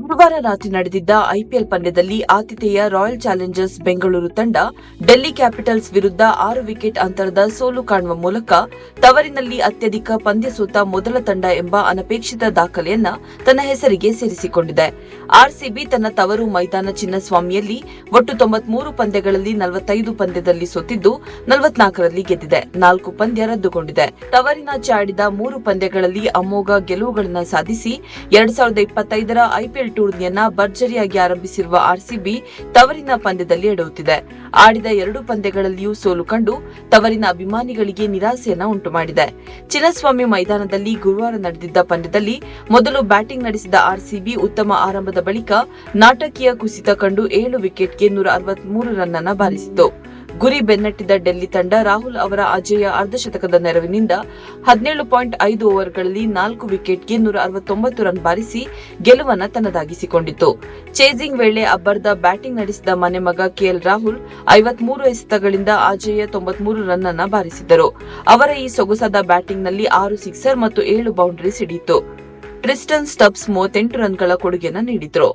ಗುರುವಾರ ರಾತ್ರಿ ನಡೆದಿದ್ದ ಐಪಿಎಲ್ ಪಂದ್ಯದಲ್ಲಿ ಆತಿಥೇಯ ರಾಯಲ್ ಚಾಲೆಂಜರ್ಸ್ ಬೆಂಗಳೂರು ತಂಡ ಡೆಲ್ಲಿ ಕ್ಯಾಪಿಟಲ್ಸ್ ವಿರುದ್ಧ 6 ವಿಕೆಟ್ ಅಂತರದ ಸೋಲು ಕಾಣುವ ಮೂಲಕ ತವರಿನಲ್ಲಿ ಅತ್ಯಧಿಕ ಪಂದ್ಯ ಸೋತ ಮೊದಲ ತಂಡ ಎಂಬ ಅನಪೇಕ್ಷಿತ ದಾಖಲೆಯನ್ನ ತನ್ನ ಹೆಸರಿಗೆ ಸೇರಿಸಿಕೊಂಡಿದೆ. ಆರ್ಸಿಬಿ ತನ್ನ ತವರು ಮೈದಾನ ಚಿನ್ನಸ್ವಾಮಿಯಲ್ಲಿ ಒಟ್ಟು 93 ಪಂದ್ಯಗಳಲ್ಲಿ 45 ಪಂದ್ಯದಲ್ಲಿ ಸೋತಿದ್ದು 44ರಲ್ಲಿ ಗೆದ್ದಿದೆ. 4 ಪಂದ್ಯ ರದ್ದುಗೊಂಡಿದೆ. ತವರಿನಾಚೆ ಆಡಿದ 3 ಪಂದ್ಯಗಳಲ್ಲಿ ಅಮೋಘ ಗೆಲುವುಗಳನ್ನು ಸಾಧಿಸಿ 2025ರ ಐಪಿಎಲ್ ಟೂರ್ನಿಯನ್ನ ಭರ್ಜರಿಯಾಗಿ ಆರಂಭಿಸಿರುವ ಆರ್ಸಿಬಿ ತವರಿನ ಪಂದ್ಯದಲ್ಲಿ ಎಡವುತ್ತಿದೆ. ಆಡಿದ 2 ಪಂದ್ಯಗಳಲ್ಲಿಯೂ ಸೋಲು ಕಂಡು ತವರಿನ ಅಭಿಮಾನಿಗಳಿಗೆ ನಿರಾಸೆಯನ್ನ ಉಂಟುಮಾಡಿದೆ. ಚಿನ್ನಸ್ವಾಮಿ ಮೈದಾನದಲ್ಲಿ ಗುರುವಾರ ನಡೆದಿದ್ದ ಪಂದ್ಯದಲ್ಲಿ ಮೊದಲು ಬ್ಯಾಟಿಂಗ್ ನಡೆಸಿದ ಆರ್ಸಿಬಿ ಉತ್ತಮ ಆರಂಭದ ಬಳಿಕ ನಾಟಕೀಯ ಕುಸಿತ ಕಂಡು 7 ವಿಕೆಟ್ಗೆ 163 ರನ್ ಅನ್ನು ಬಾರಿಸಿತು. ಗುರಿ ಬೆನ್ನಟ್ಟಿದ ಡೆಲ್ಲಿ ತಂಡ ರಾಹುಲ್ ಅವರ ಅಜೇಯ ಅರ್ಧಶತಕದ ನೆರವಿನಿಂದ 17.5 ಓವರ್ಗಳಲ್ಲಿ 4 ವಿಕೆಟ್ಗೆ 169 ರನ್ ಬಾರಿಸಿ ಗೆಲುವನ್ನು ತನ್ನದಾಗಿಸಿಕೊಂಡಿತು. ಚೇಸಿಂಗ್ ವೇಳೆ ಅಬ್ಬರದ ಬ್ಯಾಟಿಂಗ್ ನಡೆಸಿದ ಮನೆಮಗ ಕೆಎಲ್ ರಾಹುಲ್ 53 ಎಸೆತಗಳಿಂದ ಅಜೇಯ 93 ರನ್ ಅನ್ನು ಬಾರಿಸಿದರು. ಅವರ ಈ ಸೊಗಸಾದ ಬ್ಯಾಟಿಂಗ್ನಲ್ಲಿ 6 ಸಿಕ್ಸರ್ ಮತ್ತು 7 ಬೌಂಡರಿ ಸಿಡಿಯಿತು. ಟ್ರಿಸ್ಟನ್ ಸ್ಟಬ್ಸ್ 38 ರನ್ಗಳ ಕೊಡುಗೆಯನ್ನು ನೀಡಿದರು.